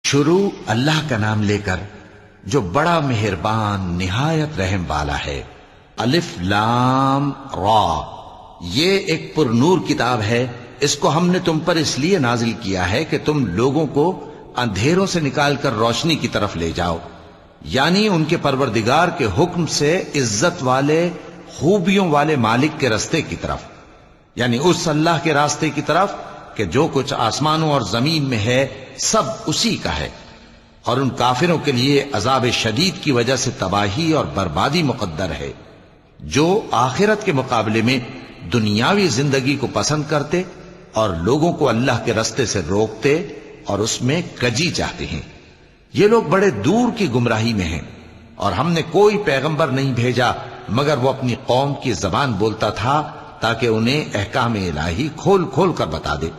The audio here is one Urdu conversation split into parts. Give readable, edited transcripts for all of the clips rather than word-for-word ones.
شروع اللہ کا نام لے کر جو بڑا مہربان نہایت رحم والا ہے۔ الف لام را، یہ ایک پر نور کتاب ہے، اس کو ہم نے تم پر اس لیے نازل کیا ہے کہ تم لوگوں کو اندھیروں سے نکال کر روشنی کی طرف لے جاؤ، یعنی ان کے پروردگار کے حکم سے عزت والے خوبیوں والے مالک کے راستے کی طرف، یعنی اس اللہ کے راستے کی طرف کہ جو کچھ آسمانوں اور زمین میں ہے سب اسی کا ہے۔ اور ان کافروں کے لیے عذاب شدید کی وجہ سے تباہی اور بربادی مقدر ہے، جو آخرت کے مقابلے میں دنیاوی زندگی کو پسند کرتے اور لوگوں کو اللہ کے راستے سے روکتے اور اس میں کجی چاہتے ہیں۔ یہ لوگ بڑے دور کی گمراہی میں ہیں، اور ہم نے کوئی پیغمبر نہیں بھیجا مگر وہ اپنی قوم کی زبان بولتا تھا تاکہ انہیں احکام الہی کھول کھول کر بتا دے۔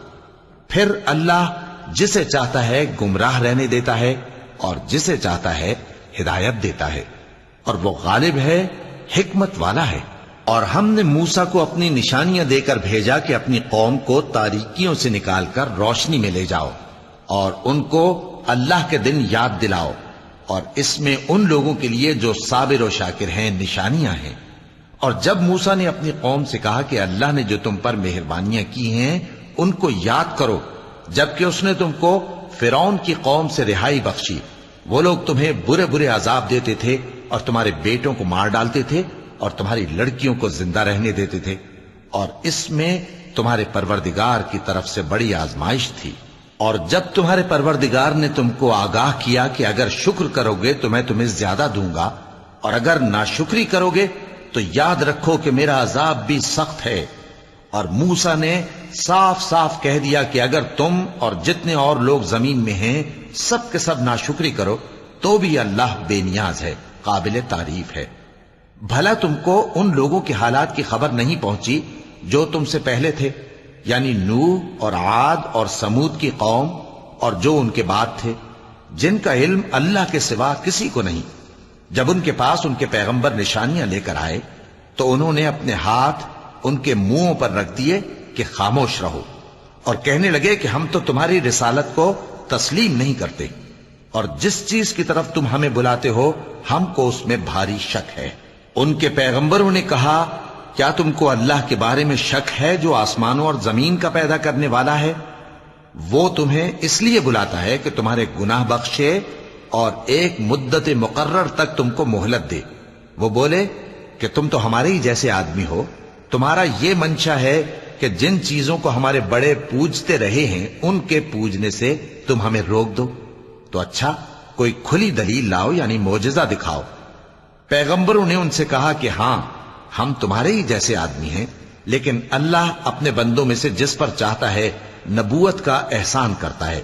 پھر اللہ جسے چاہتا ہے گمراہ رہنے دیتا ہے اور جسے چاہتا ہے ہدایت دیتا ہے، اور وہ غالب ہے، حکمت والا ہے۔ اور ہم نے موسیٰ کو اپنی نشانیاں دے کر بھیجا کہ اپنی قوم کو تاریکیوں سے نکال کر روشنی میں لے جاؤ اور ان کو اللہ کے دن یاد دلاؤ، اور اس میں ان لوگوں کے لیے جو صابر و شاکر ہیں نشانیاں ہیں۔ اور جب موسیٰ نے اپنی قوم سے کہا کہ اللہ نے جو تم پر مہربانیاں کی ہیں ان کو یاد کرو، جبکہ اس نے تم کو فرعون کی قوم سے رہائی بخشی، وہ لوگ تمہیں برے برے عذاب دیتے تھے اور تمہارے بیٹوں کو مار ڈالتے تھے اور تمہاری لڑکیوں کو زندہ رہنے دیتے تھے، اور اس میں تمہارے پروردگار کی طرف سے بڑی آزمائش تھی۔ اور جب تمہارے پروردگار نے تم کو آگاہ کیا کہ اگر شکر کرو گے تو میں تمہیں زیادہ دوں گا، اور اگر ناشکری کرو گے تو یاد رکھو کہ میرا عذاب بھی سخت ہے۔ اور موسیٰ نے صاف صاف کہہ دیا کہ اگر تم اور جتنے اور لوگ زمین میں ہیں سب کے سب ناشکری کرو تو بھی اللہ بے نیاز ہے، قابل تعریف ہے۔ بھلا تم کو ان لوگوں کے حالات کی خبر نہیں پہنچی جو تم سے پہلے تھے، یعنی نوح اور عاد اور سمود کی قوم اور جو ان کے بعد تھے، جن کا علم اللہ کے سوا کسی کو نہیں۔ جب ان کے پاس ان کے پیغمبر نشانیاں لے کر آئے تو انہوں نے اپنے ہاتھ ان کے منہوں پر رکھ دیے کہ خاموش رہو، اور کہنے لگے کہ ہم تو تمہاری رسالت کو تسلیم نہیں کرتے، اور جس چیز کی طرف تم ہمیں بلاتے ہو ہم کو اس میں بھاری شک ہے۔ ان کے پیغمبروں نے کہا، کیا تم کو اللہ کے بارے میں شک ہے جو آسمانوں اور زمین کا پیدا کرنے والا ہے؟ وہ تمہیں اس لیے بلاتا ہے کہ تمہارے گناہ بخشے اور ایک مدت مقرر تک تم کو مہلت دے۔ وہ بولے کہ تم تو ہمارے ہی جیسے آدمی ہو، تمہارا یہ منشا ہے کہ جن چیزوں کو ہمارے بڑے پوجتے رہے ہیں ان کے پوجنے سے تم ہمیں روک دو، تو اچھا کوئی کھلی دلیل لاؤ، یعنی معجزہ دکھاؤ۔ پیغمبروں نے ان سے کہا کہ ہاں ہم تمہارے ہی جیسے آدمی ہیں، لیکن اللہ اپنے بندوں میں سے جس پر چاہتا ہے نبوت کا احسان کرتا ہے،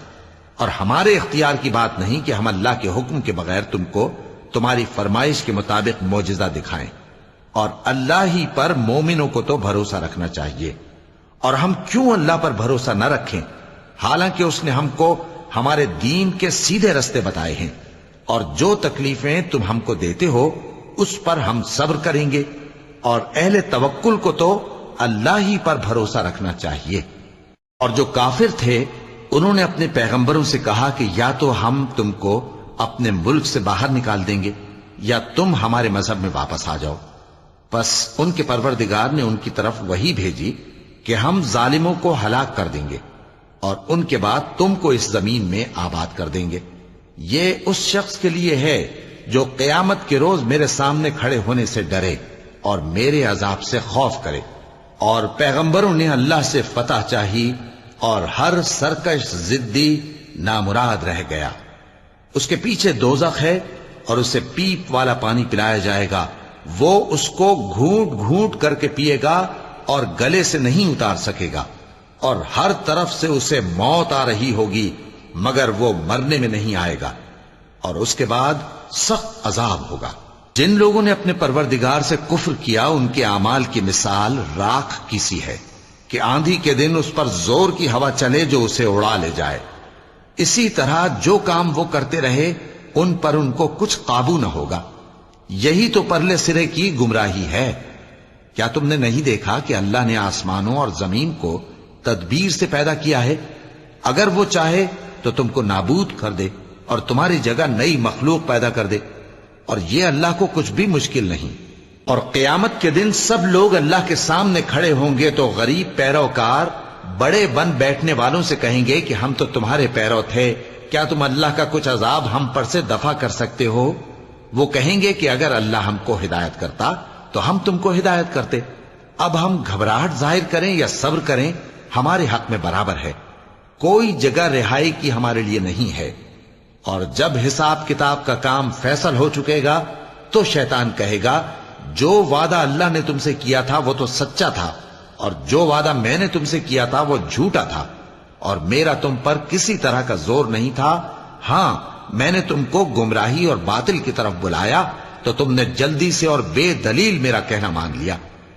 اور ہمارے اختیار کی بات نہیں کہ ہم اللہ کے حکم کے بغیر تم کو تمہاری فرمائش کے مطابق معجزہ دکھائیں، اور اللہ ہی پر مومنوں کو تو بھروسہ رکھنا چاہیے۔ اور ہم کیوں اللہ پر بھروسہ نہ رکھیں حالانکہ اس نے ہم کو ہمارے دین کے سیدھے رستے بتائے ہیں، اور جو تکلیفیں تم ہم کو دیتے ہو اس پر ہم صبر کریں گے، اور اہل توکل کو تو اللہ ہی پر بھروسہ رکھنا چاہیے۔ اور جو کافر تھے انہوں نے اپنے پیغمبروں سے کہا کہ یا تو ہم تم کو اپنے ملک سے باہر نکال دیں گے یا تم ہمارے مذہب میں واپس آ جاؤ۔ بس ان کے پروردگار نے ان کی طرف وحی بھیجی کہ ہم ظالموں کو ہلاک کر دیں گے اور ان کے بعد تم کو اس زمین میں آباد کر دیں گے۔ یہ اس شخص کے لیے ہے جو قیامت کے روز میرے سامنے کھڑے ہونے سے ڈرے اور میرے عذاب سے خوف کرے۔ اور پیغمبروں نے اللہ سے فتح چاہی اور ہر سرکش ضدی نامراد رہ گیا۔ اس کے پیچھے دوزخ ہے اور اسے پیپ والا پانی پلایا جائے گا، وہ اس کو گھونٹ گھونٹ کر کے پیے گا اور گلے سے نہیں اتار سکے گا، اور ہر طرف سے اسے موت آ رہی ہوگی مگر وہ مرنے میں نہیں آئے گا، اور اس کے بعد سخت عذاب ہوگا۔ جن لوگوں نے اپنے پروردگار سے کفر کیا ان کے اعمال کی مثال راکھ کی سی ہے کہ آندھی کے دن اس پر زور کی ہوا چلے جو اسے اڑا لے جائے۔ اسی طرح جو کام وہ کرتے رہے ان پر ان کو کچھ قابو نہ ہوگا۔ یہی تو پرلے سرے کی گمراہی ہے۔ کیا تم نے نہیں دیکھا کہ اللہ نے آسمانوں اور زمین کو تدبیر سے پیدا کیا ہے؟ اگر وہ چاہے تو تم کو نابود کر دے اور تمہاری جگہ نئی مخلوق پیدا کر دے، اور یہ اللہ کو کچھ بھی مشکل نہیں۔ اور قیامت کے دن سب لوگ اللہ کے سامنے کھڑے ہوں گے تو غریب پیروکار بڑے بن بیٹھنے والوں سے کہیں گے کہ ہم تو تمہارے پیرو تھے، کیا تم اللہ کا کچھ عذاب ہم پر سے دفع کر سکتے ہو؟ وہ کہیں گے کہ اگر اللہ ہم کو ہدایت کرتا تو ہم تم کو ہدایت کرتے۔ اب ہم گھبراہٹ ظاہر کریں یا صبر کریں، ہمارے حق میں برابر ہے، کوئی جگہ رہائی کی ہمارے لیے نہیں ہے۔ اور جب حساب کتاب کا کام فیصل ہو چکے گا تو شیطان کہے گا جو وعدہ اللہ نے تم سے کیا تھا وہ تو سچا تھا، اور جو وعدہ میں نے تم سے کیا تھا وہ جھوٹا تھا، اور میرا تم پر کسی طرح کا زور نہیں تھا۔ ہاں، میں نے تم کو گمراہی اور باطل کی طرف بلایا تو تم نے جلدی سے اور بے دلیل میرا کہنا مان لیا۔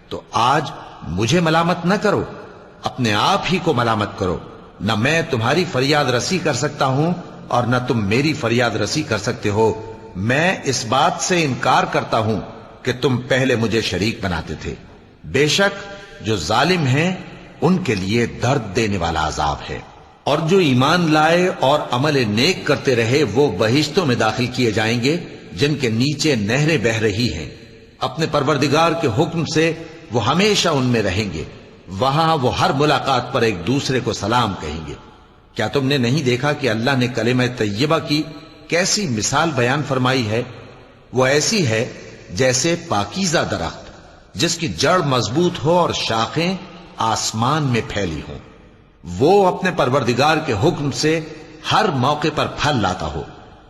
تو آج مجھے ملامت نہ کرو، اپنے آپ ہی کو ملامت کرو۔ نہ میں تمہاری فریاد رسی کر سکتا ہوں اور نہ تم میری فریاد رسی کر سکتے ہو۔ میں اس بات سے انکار کرتا ہوں کہ تم پہلے مجھے شریک بناتے تھے۔ بے شک جو ظالم ہیں ان کے لیے درد دینے والا عذاب ہے۔ اور جو ایمان لائے اور عمل نیک کرتے رہے وہ بہشتوں میں داخل کیے جائیں گے جن کے نیچے نہریں بہہ رہی ہیں۔ اپنے پروردگار کے حکم سے وہ ہمیشہ ان میں رہیں گے، وہاں وہ ہر ملاقات پر ایک دوسرے کو سلام کہیں گے۔ کیا تم نے نہیں دیکھا کہ اللہ نے کلمہ طیبہ کی کیسی مثال بیان فرمائی ہے؟ وہ ایسی ہے جیسے پاکیزہ درخت جس کی جڑ مضبوط ہو اور شاخیں آسمان میں پھیلی ہوں، وہ اپنے پروردگار کے حکم سے ہر موقع پر پھل لاتا ہو۔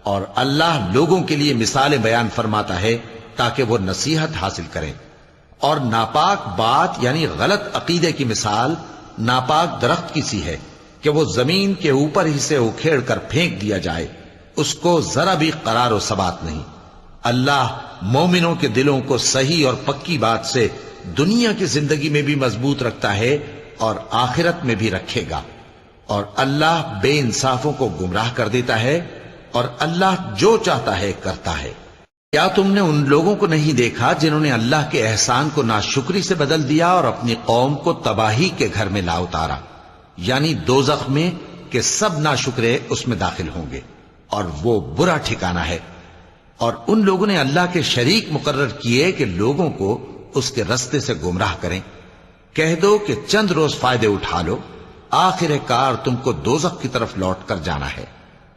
اور اللہ لوگوں کے لیے مثالیں بیان فرماتا ہے تاکہ وہ نصیحت حاصل کریں۔ اور ناپاک بات یعنی غلط عقیدے کی مثال ناپاک درخت کی سی ہے کہ وہ زمین کے اوپر ہی سے اکھیڑ کر پھینک دیا جائے، اس کو ذرا بھی قرار و ثبات نہیں۔ اللہ مومنوں کے دلوں کو صحیح اور پکی بات سے دنیا کی زندگی میں بھی مضبوط رکھتا ہے اور آخرت میں بھی رکھے گا۔ اور اللہ بے انصافوں کو گمراہ کر دیتا ہے، اور اللہ جو چاہتا ہے کرتا ہے۔ کیا تم نے ان لوگوں کو نہیں دیکھا جنہوں نے اللہ کے احسان کو ناشکری سے بدل دیا اور اپنی قوم کو تباہی کے گھر میں لا اتارا، یعنی دوزخ میں، کہ سب ناشکرے اس میں داخل ہوں گے اور وہ برا ٹھکانہ ہے۔ اور ان لوگوں نے اللہ کے شریک مقرر کیے کہ لوگوں کو اس کے رستے سے گمراہ کریں۔ کہہ دو کہ چند روز فائدے اٹھا لو، آخر کار تم کو دوزخ کی طرف لوٹ کر جانا ہے۔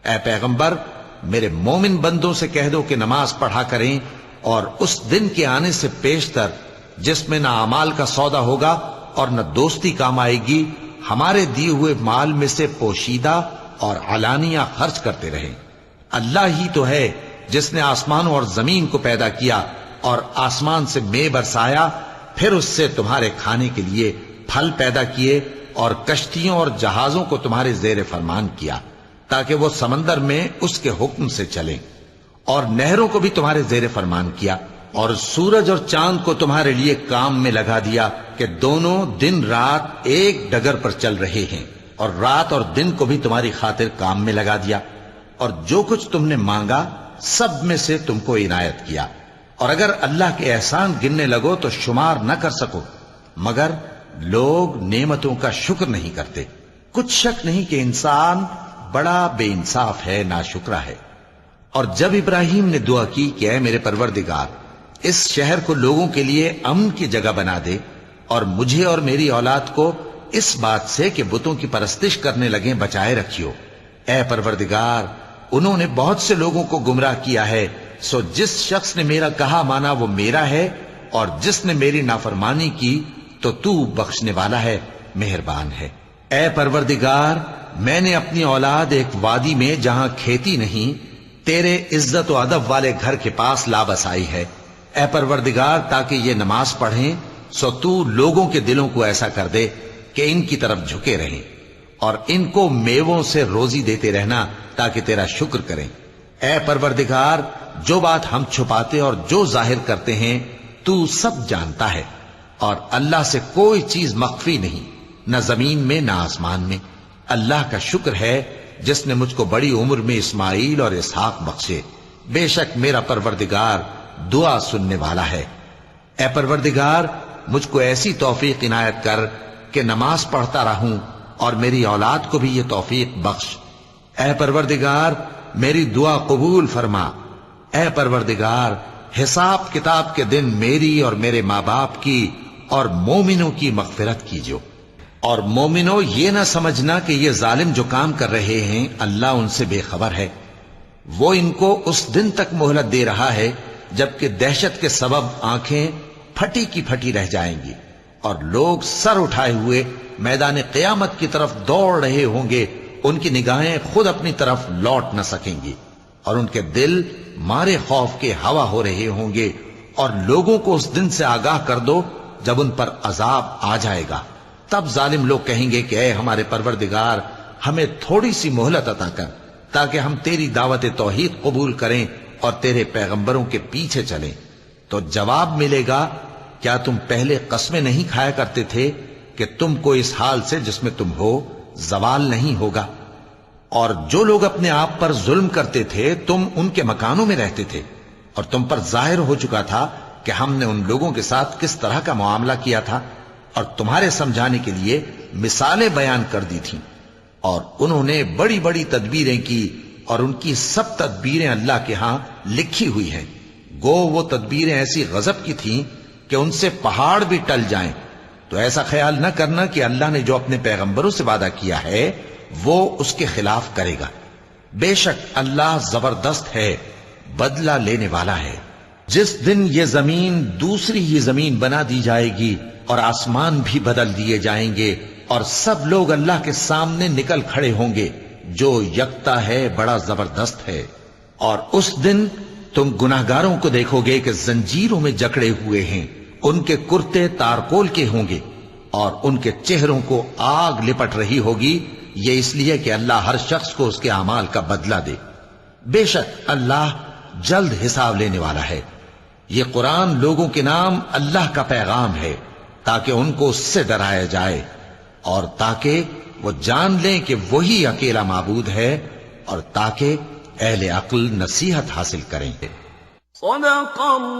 اے پیغمبر، میرے مومن بندوں سے کہہ دو کہ نماز پڑھا کریں، اور اس دن کے آنے سے پیشتر جس میں نہ اعمال کا سودا ہوگا اور نہ دوستی کام آئے گی، ہمارے دیے ہوئے مال میں سے پوشیدہ اور علانیہ خرچ کرتے رہیں۔ اللہ ہی تو ہے جس نے آسمانوں اور زمین کو پیدا کیا اور آسمان سے مے برسایا، پھر اس سے تمہارے کھانے کے لیے پھل پیدا کیے اور کشتیوں اور جہازوں کو تمہارے زیر فرمان کیا تاکہ وہ سمندر میں اس کے حکم سے چلیں، اور نہروں کو بھی تمہارے زیر فرمان کیا، اور سورج اور چاند کو تمہارے لیے کام میں لگا دیا کہ دونوں دن رات ایک ڈگر پر چل رہے ہیں، اور رات اور دن کو بھی تمہاری خاطر کام میں لگا دیا، اور جو کچھ تم نے مانگا سب میں سے تم کو عنایت کیا۔ اور اگر اللہ کے احسان گننے لگو تو شمار نہ کر سکو، مگر لوگ نعمتوں کا شکر نہیں کرتے۔ کچھ شک نہیں کہ انسان بڑا بے انصاف ہے، ناشکرا ہے۔ اور جب ابراہیم نے دعا کی کہ اے میرے پروردگار، اس شہر کو لوگوں کے لیے امن کی جگہ بنا دے، اور مجھے اور میری اولاد کو اس بات سے کہ بتوں کی پرستش کرنے لگیں بچائے رکھیو۔ اے پروردگار، انہوں نے بہت سے لوگوں کو گمراہ کیا ہے، سو جس شخص نے میرا کہا مانا وہ میرا ہے، اور جس نے میری نافرمانی کی تو تو بخشنے والا ہے، مہربان ہے۔ اے پروردگار، میں نے اپنی اولاد ایک وادی میں جہاں کھیتی نہیں، تیرے عزت و ادب والے گھر کے پاس لا بسائی ہے۔ اے پروردگار، تاکہ یہ نماز پڑھیں، سو تو لوگوں کے دلوں کو ایسا کر دے کہ ان کی طرف جھکے رہیں، اور ان کو میووں سے روزی دیتے رہنا تاکہ تیرا شکر کریں۔ اے پروردگار، جو بات ہم چھپاتے اور جو ظاہر کرتے ہیں تو سب جانتا ہے، اور اللہ سے کوئی چیز مخفی نہیں، نہ زمین میں نہ آسمان میں۔ اللہ کا شکر ہے جس نے مجھ کو بڑی عمر میں اسماعیل اور اسحاق بخشے، بے شک میرا پروردگار دعا سننے والا ہے۔ اے پروردگار، مجھ کو ایسی توفیق عنایت کر کہ نماز پڑھتا رہوں، اور میری اولاد کو بھی یہ توفیق بخش۔ اے پروردگار، میری دعا قبول فرما۔ اے پروردگار، حساب کتاب کے دن میری اور میرے ماں باپ کی اور مومنوں کی مغفرت کیجو۔ اور مومنوں، یہ نہ سمجھنا کہ یہ ظالم جو کام کر رہے ہیں اللہ ان سے بے خبر ہے۔ وہ ان کو اس دن تک مہلت دے رہا ہے جبکہ دہشت کے سبب آنکھیں پھٹی کی پھٹی رہ جائیں گی اور لوگ سر اٹھائے ہوئے میدان قیامت کی طرف دوڑ رہے ہوں گے۔ ان کی نگاہیں خود اپنی طرف لوٹ نہ سکیں گی اور ان کے دل مارے خوف کے ہوا ہو رہے ہوں گے۔ اور لوگوں کو اس دن سے آگاہ کر دو جب ان پر عذاب آ جائے گا۔ تب ظالم لوگ کہیں گے کہ اے ہمارے پروردگار، ہمیں تھوڑی سی مہلت عطا کر تاکہ ہم تیری دعوت توحید قبول کریں اور تیرے پیغمبروں کے پیچھے چلیں۔ تو جواب ملے گا، کیا تم پہلے قسمیں نہیں کھایا کرتے تھے کہ تم کو اس حال سے جس میں تم ہو زوال نہیں ہوگا؟ اور جو لوگ اپنے آپ پر ظلم کرتے تھے تم ان کے مکانوں میں رہتے تھے، اور تم پر ظاہر ہو چکا تھا کہ ہم نے ان لوگوں کے ساتھ کس طرح کا معاملہ کیا تھا، اور تمہارے سمجھانے کے لیے مثالیں بیان کر دی تھیں۔ اور انہوں نے بڑی بڑی تدبیریں کی، اور ان کی سب تدبیریں اللہ کے ہاں لکھی ہوئی ہیں۔ گو وہ تدبیریں ایسی غضب کی تھیں کہ ان سے پہاڑ بھی ٹل جائیں۔ تو ایسا خیال نہ کرنا کہ اللہ نے جو اپنے پیغمبروں سے وعدہ کیا ہے وہ اس کے خلاف کرے گا۔ بے شک اللہ زبردست ہے، بدلہ لینے والا ہے۔ جس دن یہ زمین دوسری ہی زمین بنا دی جائے گی اور آسمان بھی بدل دیے جائیں گے اور سب لوگ اللہ کے سامنے نکل کھڑے ہوں گے جو یکتا ہے، بڑا زبردست ہے۔ اور اس دن تم گناہگاروں کو دیکھو گے کہ زنجیروں میں جکڑے ہوئے ہیں، ان کے کرتے تارکول کے ہوں گے اور ان کے چہروں کو آگ لپٹ رہی ہوگی، یہ اس لیے کہ اللہ ہر شخص کو اس کے اعمال کا بدلہ دے۔ بے شک اللہ جلد حساب لینے والا ہے۔ یہ قرآن لوگوں کے نام اللہ کا پیغام ہے تاکہ ان کو اس سے ڈرایا جائے اور تاکہ وہ جان لیں کہ وہی اکیلا معبود ہے، اور تاکہ اہل عقل نصیحت حاصل کریں۔ صدق اللہ